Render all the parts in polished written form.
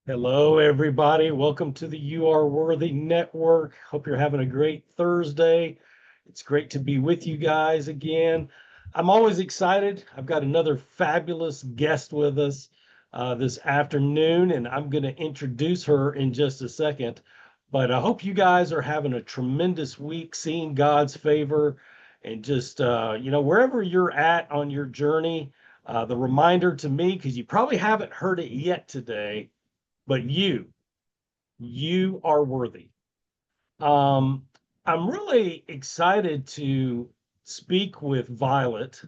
Hello, everybody. Welcome to the You Are Worthy Network. Hope you're having a great Thursday. It's great to be with you guys again. I'm always excited. I've got another fabulous guest with us this afternoon, and I'm going to introduce her in just a second. But I hope you guys are having a tremendous week, seeing God's favor, and just, wherever you're at on your journey, the reminder to me, because you probably haven't heard it yet today, but you are worthy. Um, I'm really excited to speak with Violet.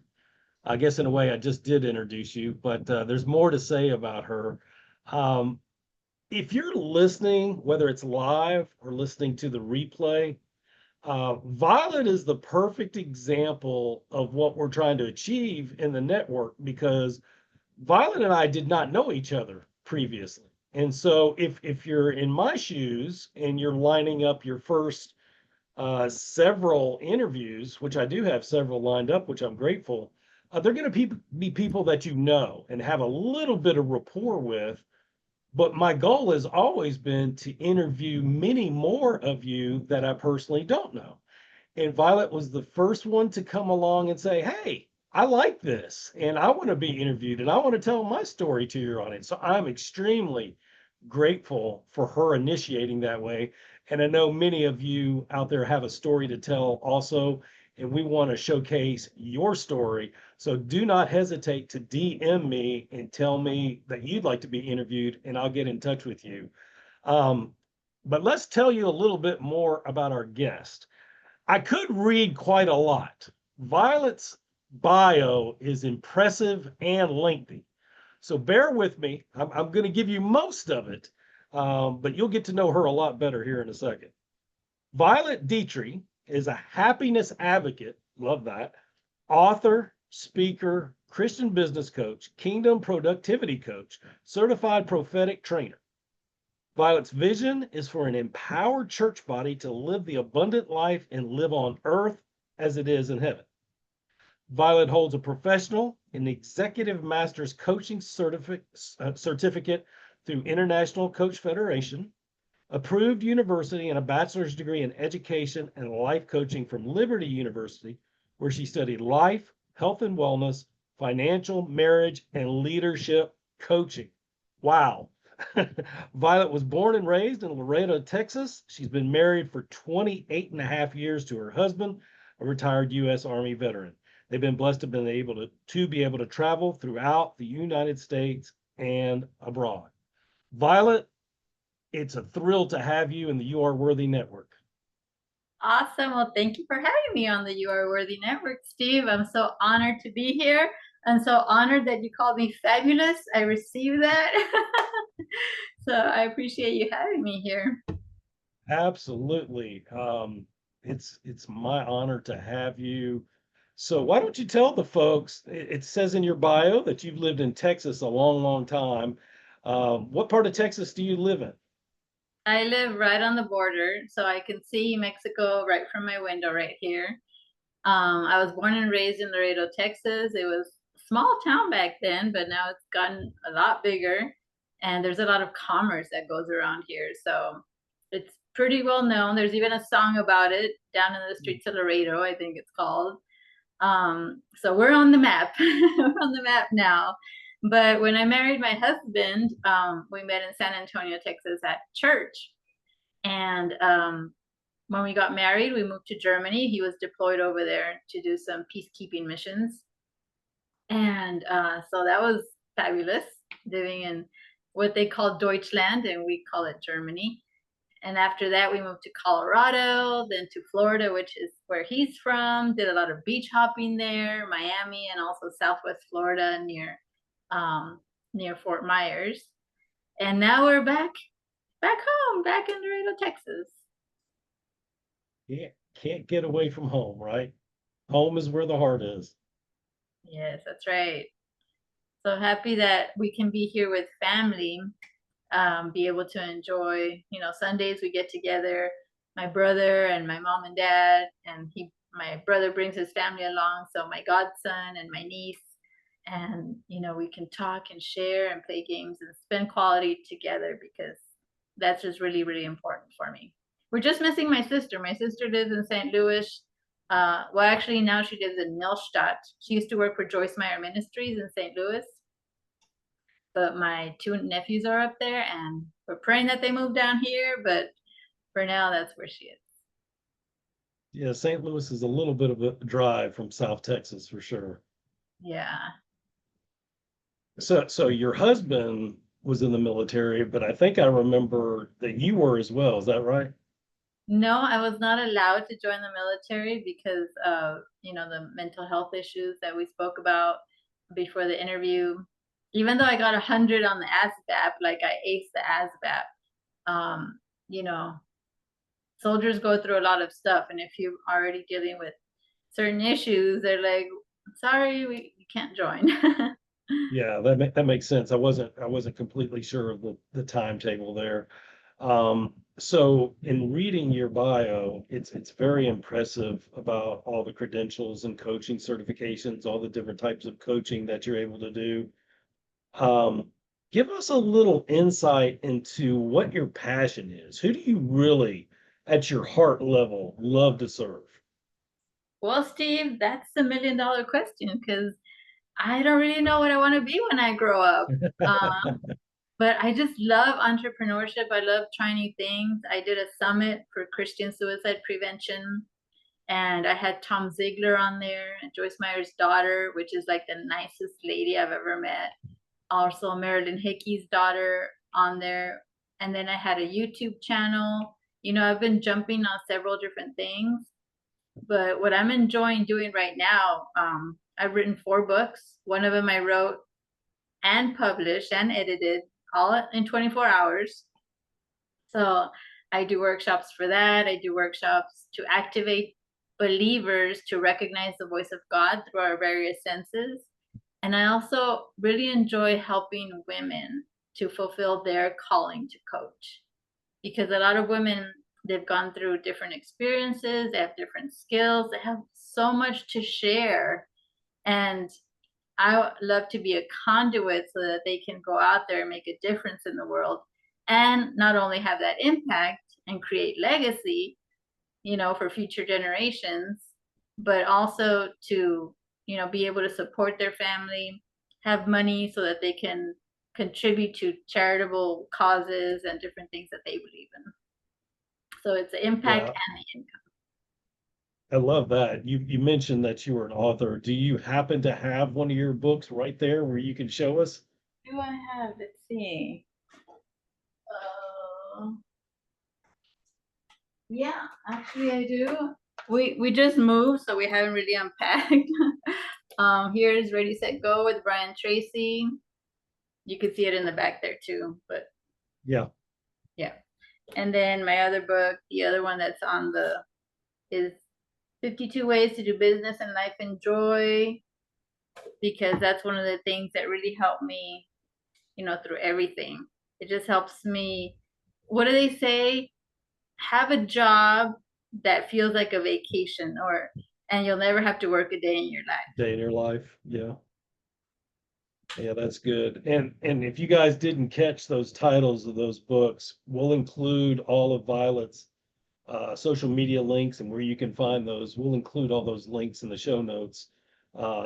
I guess in a way I just did introduce you, but there's more to say about her. Um, if you're listening, whether it's live or listening to the replay, Violet is the perfect example of what we're trying to achieve in the network because Violet and I did not know each other previously. And so if you're in my shoes and you're lining up your first several interviews, which I do have several lined up, which I'm grateful, they're going to be people that you know and have a little bit of rapport with. But my goal has always been to interview many more of you that I personally don't know. And Violet was the first one to come along and say, "Hey, I like this and I want to be interviewed and I want to tell my story to your audience." So I'm extremely grateful for her initiating that way. And I know many of you out there have a story to tell also, and we want to showcase your story. So do not hesitate to DM me and tell me that you'd like to be interviewed, and I'll get in touch with you. Um, but let's tell you a little bit more about our guest. I could read quite a lot. Violet's bio is impressive and lengthy. So bear with me. I'm going to give you most of it, but you'll get to know her a lot better here in a second. Violet Detre is a happiness advocate, love that, author, speaker, Christian business coach, kingdom productivity coach, certified prophetic trainer. Violet's vision is for an empowered church body to live the abundant life and live on earth as it is in heaven. Violet holds a professional and executive master's coaching certificate through International Coach Federation, approved university, and a bachelor's degree in education and life coaching from Liberty University, where she studied life, health and wellness, financial, marriage, and leadership coaching. Wow. Violet was born and raised in Laredo, Texas. She's been married for 28 and a half years to her husband, a retired U.S. Army veteran. They've been blessed to be able to travel throughout the United States and abroad. Violet, it's a thrill to have you in the You Are Worthy Network. Awesome. Well, thank you for having me on the You Are Worthy Network, Steve. I'm so honored to be here. I'm so honored that you called me fabulous. I received that. So I appreciate you having me here. Absolutely. It's my honor to have you. So why don't you tell the folks, it says in your bio that you've lived in Texas a long, long time. What part of Texas do you live in? I live right on the border, so I can see Mexico right from my window right here. I was born and raised in Laredo, Texas. It was a small town back then, but now it's gotten a lot bigger. And there's a lot of commerce that goes around here. So it's pretty well known. There's even a song about it down in the streets of Laredo, I think it's called. So we're on the map. We're on the map now. But when I married my husband, we met in San Antonio, Texas at church. And when we got married, we moved to Germany. He was deployed over there to do some peacekeeping missions. And so that was fabulous, living in what they call Deutschland, and we call it Germany. And after that, we moved to Colorado, then to Florida, which is where he's from. Did a lot of beach hopping there, Miami, and also Southwest Florida um, near Fort Myers. And now we're back home, back in Laredo, Texas. Can't get away from home, right? Home is where the heart is. Yes, that's right. So happy that we can be here with family, be able to enjoy, Sundays we get together, my brother and my mom and dad, and my brother brings his family along, so my godson and my niece. and we can talk and share and play games and spend quality together, because that's just really, really important for me. We're just missing my sister. My sister lives in St. Louis. Well, actually, now she lives in Millstadt. She used to work for Joyce Meyer Ministries in St. Louis, but my two nephews are up there, and we're praying that they move down here. But for now, that's where she is. Yeah, St. Louis is a little bit of a drive from South Texas for sure. Yeah. So your husband was in the military, but I think I remember that you were as well. Is that right? No, I was not allowed to join the military because of, the mental health issues that we spoke about before the interview. Even though I got 100 on the ASVAB, like I aced the ASVAB, um, you know, soldiers go through a lot of stuff. And if you're already dealing with certain issues, they're like, sorry, you can't join. Yeah, that makes sense. I wasn't completely sure of the timetable there. So in reading your bio, it's very impressive about all the credentials and coaching certifications, all the different types of coaching that you're able to do. Um, Give us a little insight into what your passion is. Who do you really, at your heart level, love to serve? Well, Steve, that's the $1 million question, because I don't really know what I want to be when I grow up. But I just love entrepreneurship. I love trying new things. I did a summit for Christian suicide prevention, and I had Tom Ziegler on there, and Joyce Meyer's daughter, which is like the nicest lady I've ever met. Also, Marilyn Hickey's daughter on there. And then I had a YouTube channel. I've been jumping on several different things, but what I'm enjoying doing right now, I've written 4 books. One of them I wrote and published and edited all in 24 hours. So I do workshops for that. I do workshops to activate believers to recognize the voice of God through our various senses. And I also really enjoy helping women to fulfill their calling to coach, because a lot of women, they've gone through different experiences, they have different skills, they have so much to share. And I love to be a conduit so that they can go out there and make a difference in the world, and not only have that impact and create legacy, for future generations, but also to, be able to support their family, have money so that they can contribute to charitable causes and different things that they believe in. So it's the impact Yeah, and the income. I love that. You mentioned that you were an author. Do you happen to have one of your books right there where you can show us? Do I have? Let's see. Uh, yeah, actually I do. We just moved, so we haven't really unpacked. Here is Ready, Set, Go with Brian Tracy. You could see it in the back there too, but Yeah. yeah. And then my other book, the other one that's on the is 52 Ways to Do Business and Life in Joy, because that's one of the things that really helped me, through everything. It just helps me. What do they say? Have a job that feels like a vacation, and you'll never have to work a day in your life. Day in your life. Yeah. Yeah, that's good. And if you guys didn't catch those titles of those books, we'll include all of Violet's social media links and where you can find those. We'll include all those links in the show notes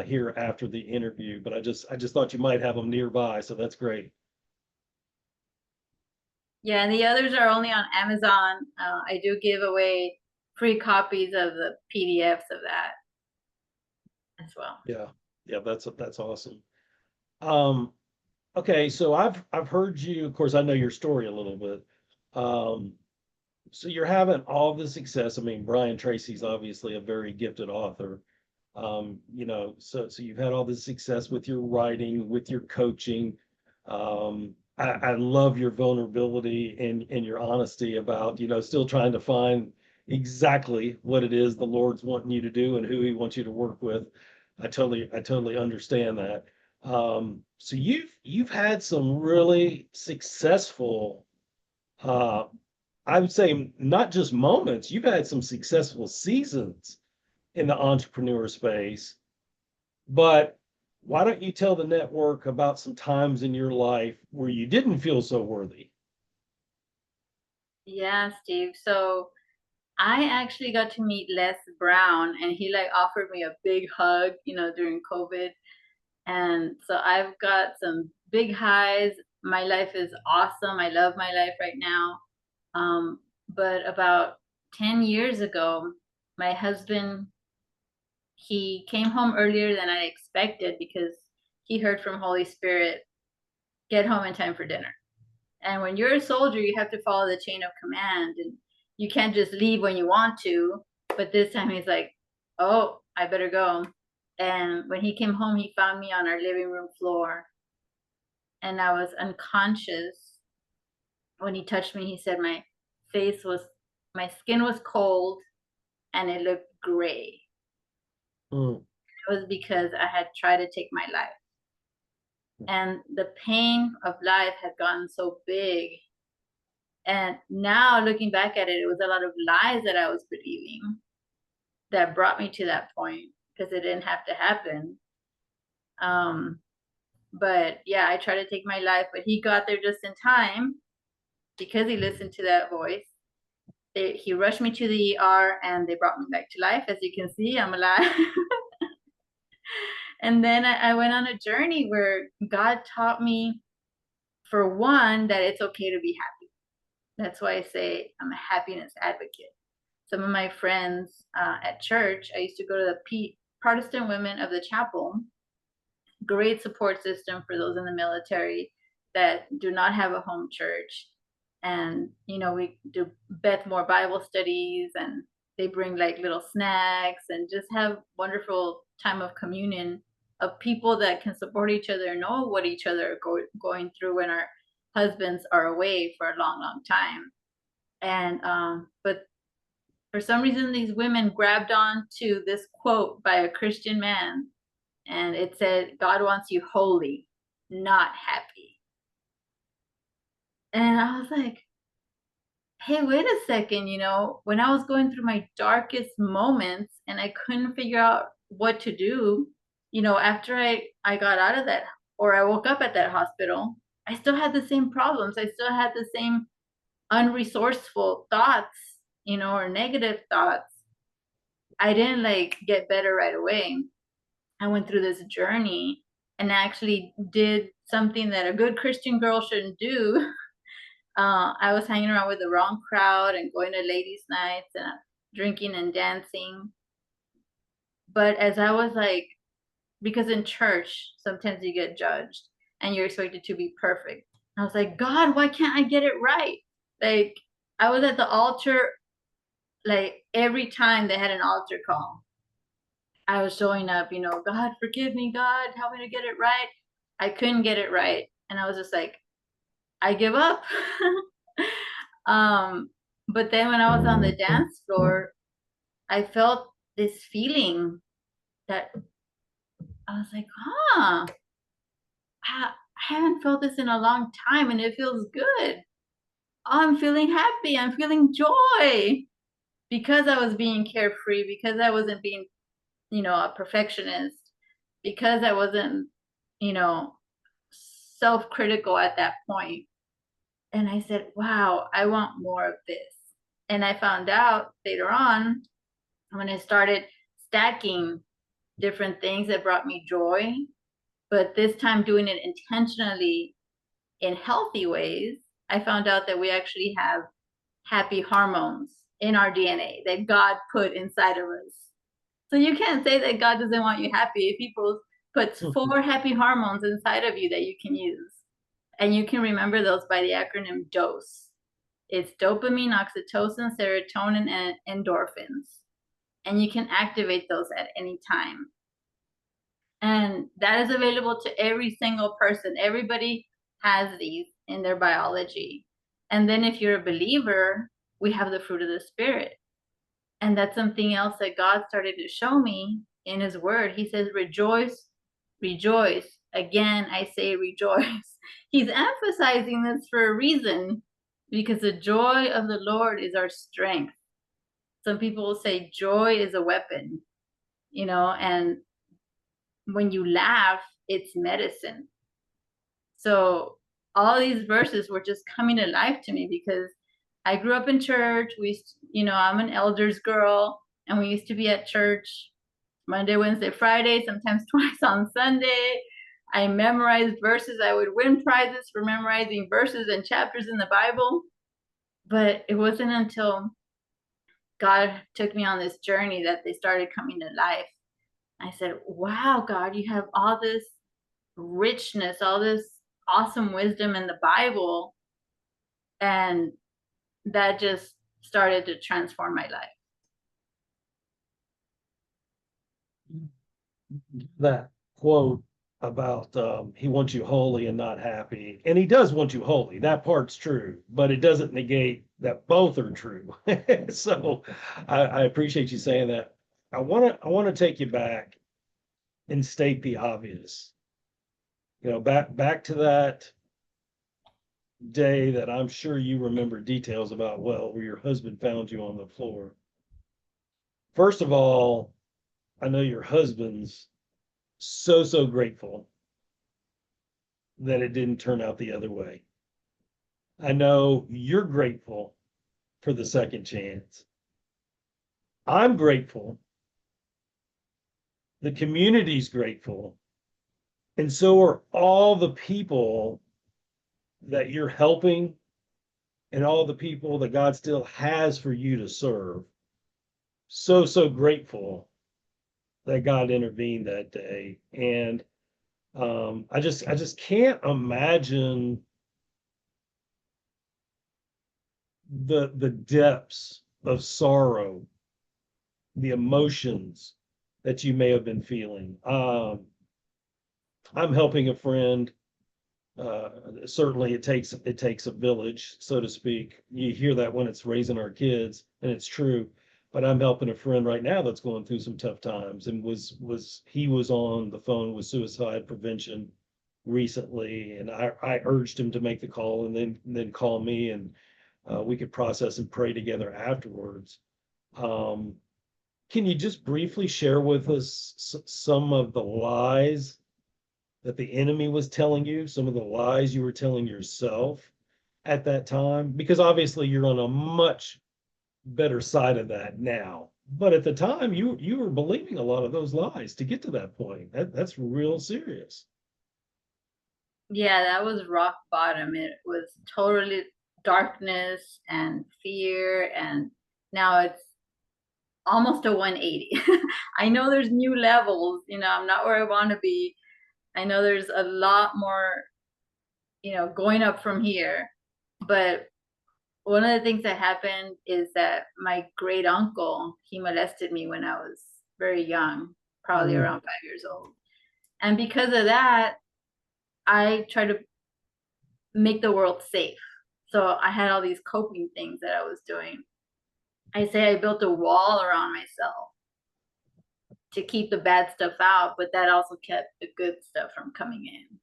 here after the interview. But I just thought you might have them nearby, so that's great. Yeah, and the others are only on Amazon. I do give away free copies of the PDFs of that as well. Yeah, yeah, that's awesome. Um, okay, so I've heard you. Of course, I know your story a little bit. Um, so you're having all the success. I mean, Brian Tracy's obviously a very gifted author. So you've had all this success with your writing, with your coaching. I love your vulnerability and your honesty about, still trying to find exactly what it is the Lord's wanting you to do and who he wants you to work with. I totally understand that. So you've had some really successful, uh, I would say not just moments, you've had some successful seasons in the entrepreneur space. But Why don't you tell the network about some times in your life where you didn't feel so worthy? Yeah, Steve. So I actually got to meet Les Brown, and he like offered me a big hug, during COVID. And so I've got some big highs. My life is awesome. I love my life right now. But about 10 years ago, my husband, he came home earlier than I expected because he heard from Holy Spirit, get home in time for dinner. And when you're a soldier, you have to follow the chain of command, and you can't just leave when you want to. But this time he's like, oh, I better go. And when he came home, he found me on our living room floor, and I was unconscious. When he touched me, he said face was, my skin was cold and it looked gray. Mm. It was because I had tried to take my life. And the pain of life had gotten so big. And now looking back at it, it was a lot of lies that I was believing that brought me to that point because it didn't have to happen. Um, but yeah, I tried to take my life, but he got there just in time because he listened to that voice. He rushed me to the ER and they brought me back to life. As you can see, I'm alive. And then I went on a journey where God taught me, for one, that it's okay to be happy. That's why I say I'm a happiness advocate. Some of my friends at church, I used to go to the Protestant Women of the Chapel, great support system for those in the military that do not have a home church. And, we do Beth Moore Bible studies, and they bring like little snacks and just have wonderful time of communion of people that can support each other and know what each other are going through when our husbands are away for a long, long time. And, but for some reason, these women grabbed on to this quote by a Christian man, and it said, God wants you holy, not happy. And I was like, hey, wait a second, when I was going through my darkest moments and I couldn't figure out what to do, after I got out of that, or I woke up at that hospital, I still had the same problems. I still had the same unresourceful thoughts, or negative thoughts. I didn't like get better right away. I went through this journey and actually did something that a good Christian girl shouldn't do. I was hanging around with the wrong crowd and going to ladies' nights and drinking and dancing. But as I was like, because in church, sometimes you get judged and you're expected to be perfect. I was like, God, why can't I get it right? Like, I was at the altar, like every time they had an altar call, I was showing up, God, forgive me, God, help me to get it right. I couldn't get it right. And I was just like, I give up. um, but then when I was on the dance floor, I felt this feeling that I was like, I haven't felt this in a long time and it feels good. I'm feeling happy. I'm feeling joy because I was being carefree, because I wasn't being, a perfectionist, because I wasn't, you know, self-critical at that point. And I said, wow, I want more of this. And I found out later on when I started stacking different things that brought me joy, but this time doing it intentionally in healthy ways, I found out that we actually have happy hormones in our DNA that God put inside of us. So you can't say that God doesn't want you happy if He puts 4 happy hormones inside of you that you can use. And you can remember those by the acronym DOSE. It's dopamine, oxytocin, serotonin, and endorphins. And you can activate those at any time. And that is available to every single person. Everybody has these in their biology. And then if you're a believer, we have the fruit of the Spirit. And that's something else that God started to show me in His Word. He says, rejoice, rejoice. Again, I say rejoice. He's emphasizing this for a reason, because the joy of the Lord is our strength. Some people will say joy is a weapon, and when you laugh, it's medicine. So all these verses were just coming to life to me because I grew up in church. I'm an elders girl, and we used to be at church Monday, Wednesday, Friday, sometimes twice on Sunday. I memorized verses. I would win prizes for memorizing verses and chapters in the Bible. But it wasn't until God took me on this journey that they started coming to life. I said, wow, God, you have all this richness, all this awesome wisdom in the Bible. And that just started to transform my life. That quote about he wants you holy and not happy, and he does want you holy. That part's true, but it doesn't negate that both are true. So I appreciate you saying that. I want to take you back and state the obvious. Back to that day that I'm sure you remember details about well, where your husband found you on the floor. First of all, I know your husband's so grateful that it didn't turn out the other way. I know you're grateful for the second chance. I'm grateful. The community's grateful. And so are all the people that you're helping and all the people that God still has for you to serve. So grateful that God intervened that day. And I just can't imagine the depths of sorrow, the emotions that you may have been feeling. I'm helping a friend. Certainly, it takes a village, so to speak. You hear that when it's raising our kids, and it's true. But I'm helping a friend right now that's going through some tough times, and he was on the phone with suicide prevention recently, and I urged him to make the call and then call me, and we could process and pray together afterwards. Um, can you just briefly share with us some of the lies that the enemy was telling you, some of the lies you were telling yourself at that time? Because obviously you're on a much better side of that now. But at the time, you were believing a lot of those lies to get to that point. That's real serious. Yeah, that was rock bottom. It was totally darkness and fear. And now it's almost a 180. I know there's new levels. I'm not where I want to be. I know there's a lot more, going up from here. But one of the things that happened is that my great uncle, he molested me when I was very young, probably Mm. around 5 years old. And because of that, I tried to make the world safe. So I had all these coping things that I was doing. I say I built a wall around myself to keep the bad stuff out, but that also kept the good stuff from coming in.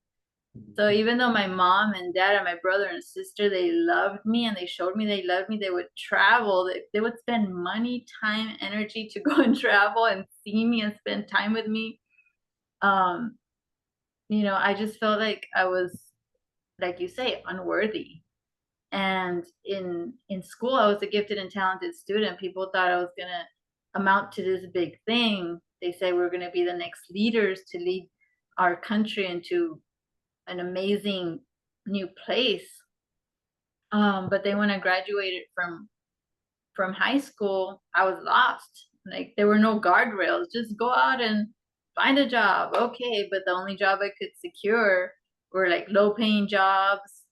So even though my mom and dad and my brother and sister, they loved me and they showed me they loved me, they would travel, they would spend money, time, energy to go and travel and see me and spend time with me. Um, I just felt like I was, like you say, unworthy. And in school, I was a gifted and talented student. People thought I was gonna amount to this big thing. They say we're gonna be the next leaders to lead our country into an amazing new place. But then when I graduated from high school, I was lost. Like there were no guardrails. Just go out and find a job. Okay, but the only job I could secure were like low paying jobs,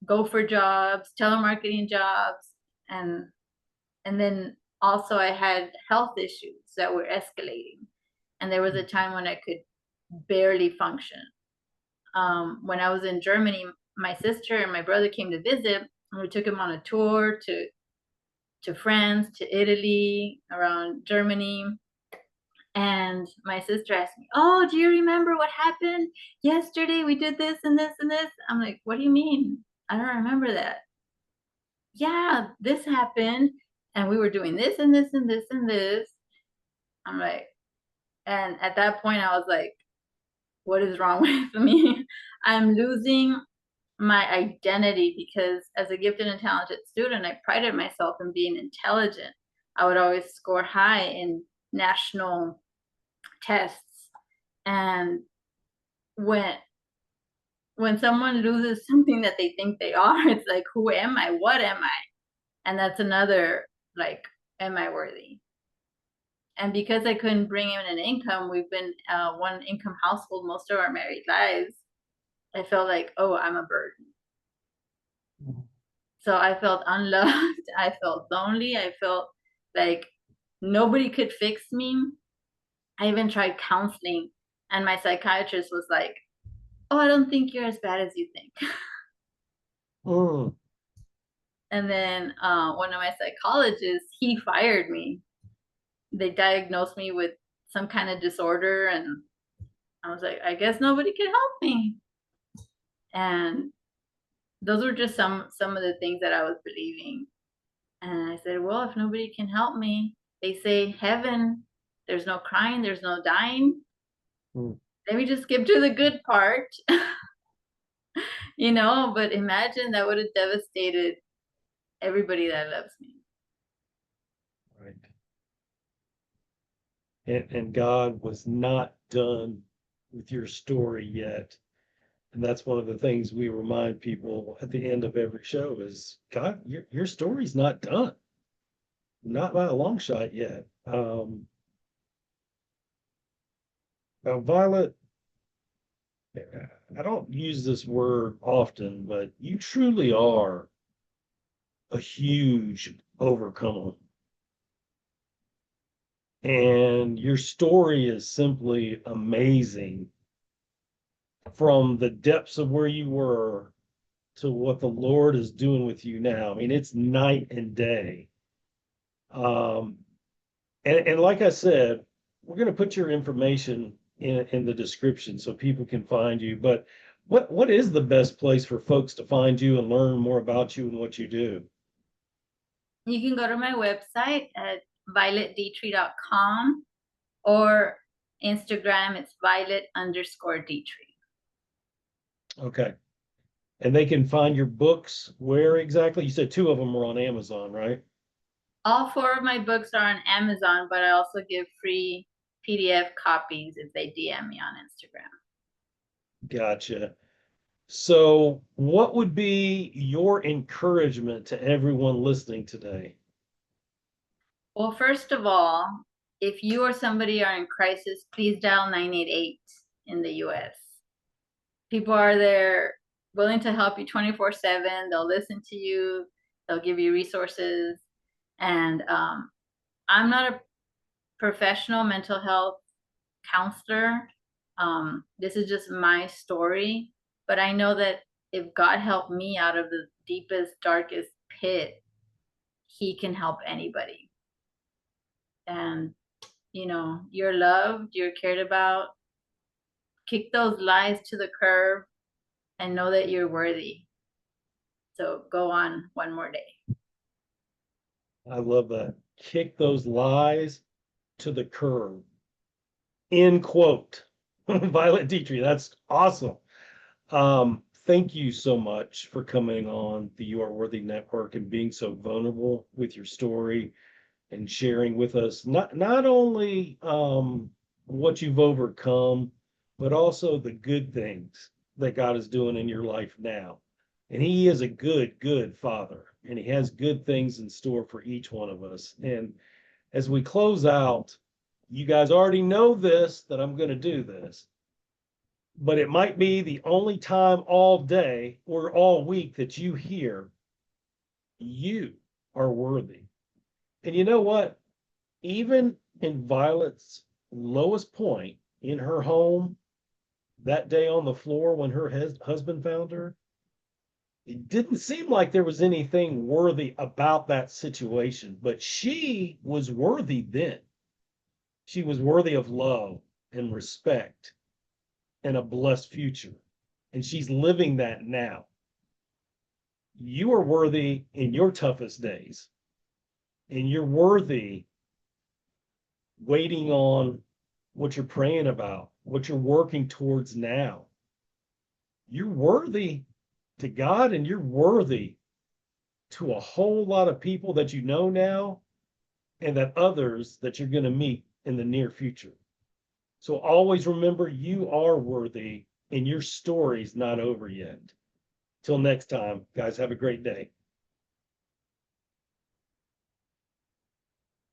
gopher jobs, telemarketing jobs, and and then also I had health issues that were escalating. And there was a time when I could barely function. When I was in Germany, my sister and my brother came to visit, and we took him on a tour to France, to Italy, around Germany. And my sister asked me, "Oh, do you remember what happened yesterday? We did this and this and this." I'm like, "What do you mean? I don't remember that." "Yeah, this happened, and we were doing this and this and this and this." I'm like, and at that point, I was like, what is wrong with me? I'm losing my identity because as a gifted and talented student, I prided myself in being intelligent. I would always score high in national tests. And when someone loses something that they think they are, it's like, who am I? What am I? And that's another, like, am I worthy? And because I couldn't bring in an income, we've been one income household most of our married lives. I felt like, oh, I'm a burden. So I felt unloved. I felt lonely. I felt like nobody could fix me. I even tried counseling, and my psychiatrist was like, oh, I don't think you're as bad as you think. Mm. And then one of my psychologists, he fired me. They diagnosed me with some kind of disorder, and I was like, I guess nobody can help me. And those were just some of the things that I was believing. And I said, well, if nobody can help me, they say heaven, there's no crying, there's no dying. Mm. Let me just skip to the good part. You know, but imagine that would have devastated everybody that loves me. Right. And God was not done with your story yet. And that's one of the things we remind people at the end of every show is, God, your story's not done. Not by a long shot yet. Now, Violet, I don't use this word often, but you truly are a huge overcomer. And your story is simply amazing from the depths of where you were to what the Lord is doing with you now. I mean, it's night and day. Um, and like I said, we're going to put your information in the description so people can find you. But what is the best place for folks to find you and learn more about you and what you do? You can go to my website at violetdetre.com, or Instagram, it's Violet_Detre. Okay. And they can find your books where exactly? You said two of them were on Amazon, right? All four of my books are on Amazon, but I also give free PDF copies if they DM me on Instagram. Gotcha. So, what would be your encouragement to everyone listening today? Well, first of all, if you or somebody are in crisis, please dial 988 in the US. People are there willing to help you 24/7. They'll listen to you, they'll give you resources. And I'm not a professional mental health counselor. This is just my story. But I know that if God helped me out of the deepest, darkest pit, He can help anybody. And, you know, you're loved, you're cared about. Kick those lies to the curb and know that you're worthy. So go on one more day. I love that. Kick those lies to the curb. End quote. Violet Detre, that's awesome. Thank you so much for coming on the You Are Worthy Network and being so vulnerable with your story and sharing with us not only what you've overcome, but also the good things that God is doing in your life now. And He is a good Father, and He has good things in store for each one of us. And as we close out, you guys already know this, that I'm going to do this, but it might be the only time all day or all week that you hear you are worthy. And you know what? Even in Violet's lowest point in her home that day on the floor when her husband found her, it didn't seem like there was anything worthy about that situation, but she was worthy then. She was worthy of love and respect and a blessed future. And she's living that now. You are worthy in your toughest days, and you're worthy waiting on what you're praying about, what you're working towards now. You're worthy to God, and you're worthy to a whole lot of people that you know now, and that others that you're going to meet in the near future. So always remember you are worthy and your story's not over yet. Till next time, guys, have a great day.